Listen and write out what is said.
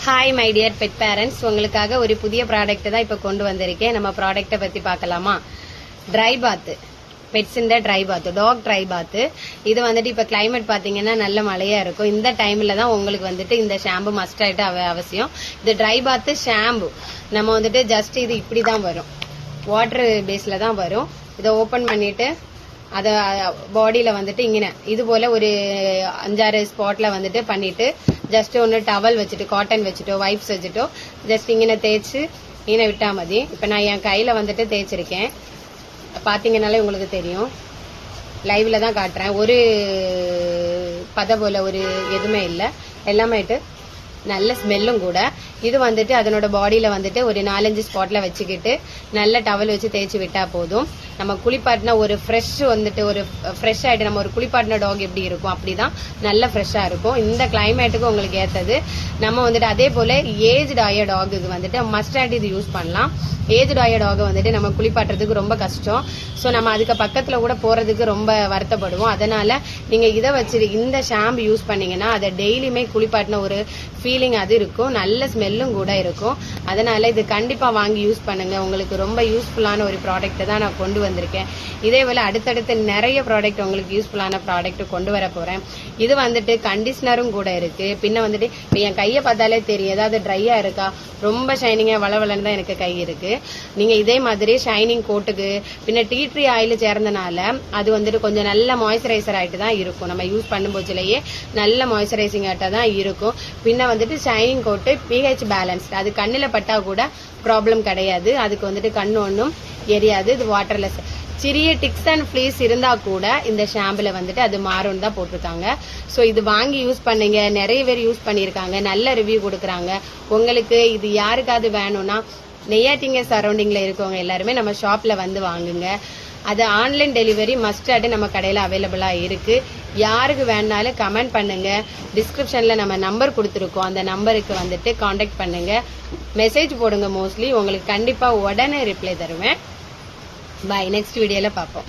Hi my dear pet parents, உங்களுக்காக ஒரு புதிய ப்ராடக்ட் தான் இப்போ கொண்டு வந்திருக்கேன். நம்ம ப்ராடக்ட்டை பற்றி பார்க்கலாமா? ட்ரை பாத்து, பெட்ஸின் ட்ரை பாத்து, டாக் ட்ரை பாத்து. இது வந்துட்டு இப்போ கிளைமேட் பார்த்தீங்கன்னா நல்ல மழையா இருக்கும். இந்த டைம்ல தான் உங்களுக்கு வந்துட்டு இந்த ஷாம்பு மஸ்ட் ஆகிட்டு அவசியம். இது ட்ரை பாத்து ஷாம்பு. நம்ம வந்துட்டு ஜஸ்ட் இது இப்படி தான் வரும், வாட்டர் பேஸில் தான் வரும். இதை ஓப்பன் பண்ணிட்டு அதை பாடியில் வந்துட்டு இங்கே இது போல் ஒரு 5-6 ஸ்பாட்டில் வந்துட்டு பண்ணிட்டு ஜஸ்ட் ஒன்று டவல் வச்சுட்டு, காட்டன் வச்சுட்டோ, வைப்ஸ் வச்சுட்டோ ஜஸ்ட் இங்கே தேய்ச்சி இங்கே விட்டா மதி. இப்போ நான் என் கையில் வந்துட்டு தேய்ச்சிருக்கேன், பார்த்தீங்கன்னாலே உங்களுக்கு தெரியும். லைவ்ல தான் காட்டுறேன். ஒரு பத போல ஒரு எதுவுமே இல்லை, எல்லாமே நல்ல ஸ்மெல்லும் கூட. இது வந்துட்டு அதனோட பாடியில வந்துட்டு ஒரு 4-5 ஸ்பாட்ல வச்சுக்கிட்டு நல்ல டவல் வச்சு தேய்ச்சி விட்டா போதும். நம்ம குளிப்பாட்டினா ஒரு ஃப்ரெஷ் வந்துட்டு ஒரு ஃப்ரெஷ் ஆயிட்டு நம்ம ஒரு குளிப்பாட்டின டாக் எப்படி இருக்கும் அப்படிதான் நல்ல ஃப்ரெஷ்ஷா இருக்கும். இந்த கிளைமேட்டுக்கு உங்களுக்கு ஏற்றது. நம்ம வந்துட்டு அதே போல ஏஜ்டு ஆய டாகுக்கு வந்துட்டு மஸ்ட் ஆட் இது யூஸ் பண்ணலாம். ஏஜ்டு ஆய டாகை வந்துட்டு நம்ம குளிப்பாட்டுறதுக்கு ரொம்ப கஷ்டம். ஸோ நம்ம அதுக்கு பக்கத்துல கூட போறதுக்கு ரொம்ப வருத்தப்படுவோம். அதனால நீங்க இதை வச்சு இந்த ஷாம்பு யூஸ் பண்ணீங்கன்னா அதை டெய்லியுமே குளிப்பாட்டின ஒரு ஃபீலிங் அது இருக்கும். நல்ல ஸ்மெல்லும் கூட இருக்கும். அதனால இது கண்டிப்பா வாங்கி யூஸ் பண்ணுங்க. உங்களுக்கு ரொம்ப யூஸ்ஃபுல்லான ஒரு ப்ராடக்ட் தான் நான் கொண்டு வந்திருக்கேன். இதே போல அடுத்தடுத்து நிறைய ப்ராடக்ட் உங்களுக்கு யூஸ்ஃபுல்லான ப்ராடக்ட் கொண்டு வர போறேன். இது வந்துட்டு கண்டிஷனரும் கூட இருக்கு. பின்ன வந்துட்டு என் கையை பார்த்தாலே தெரியும் ஏதாவது ட்ரையா இருக்கா, ரொம்ப ஷைனிங்கா வளவலன்னு தான் எனக்கு கை இருக்கு. நீங்க இதே மாதிரி ஷைனிங் கோட்டுக்கு பின்ன டீ ட்ரீ ஆயில் சேர்ந்தனால அது வந்துட்டு கொஞ்சம் நல்ல மாய்ஸ்சரைசர் ஆயிட்டு தான் இருக்கும். நம்ம யூஸ் பண்ணும்போதுலயே நல்ல மாய்ஸ்சரைசிங் ஆட்டா தான் இருக்கும். பின்ன வந்துட்டு ஷைனிங் கோட்டு pH பேலன்ஸ்ட். அது கண்ணுல பட்டா கூட ப்ராப்ளம் கிடையாது. அதுக்கு வந்துட்டு கண்ணு ஒன்றும் எரியாது. இது வாட்டர்லெஸ். சிறிய டிக்ஸ் அண்ட் ஃபிளீஸ் இருந்தா கூட இந்த ஷாம்புல வந்துட்டு அது மாறும் தான் போட்டிருக்காங்க. ஸோ இது வாங்கி யூஸ் பண்ணுங்க. நிறைய பேர் யூஸ் பண்ணியிருக்காங்க, நல்ல ரிவ்யூ கொடுக்குறாங்க. உங்களுக்கு இது யாருக்காவது வேணும்னா நெய்யாட்டிங்க சரௌண்டிங்ல இருக்கவங்க எல்லாருமே நம்ம ஷாப்ல வந்து வாங்குங்க. அது ஆன்லைன் டெலிவரி மஸ்ட் நம்ம கடையில் அவைலபிளா இருக்கு. யாருக்கு வேணாலும் கமெண்ட் பண்ணுங்க. டிஸ்கிரிப்ஷன்ல நம்ம நம்பர் கொடுத்துருக்கோம், அந்த நம்பருக்கு வந்துட்டு கான்டாக்ட் பண்ணுங்க, மெசேஜ் போடுங்க. மோஸ்ட்லி உங்களுக்கு கண்டிப்பா உடனே ரிப்ளை தருவேன். பாய், நெக்ஸ்ட் வீடியோல பார்ப்போம்.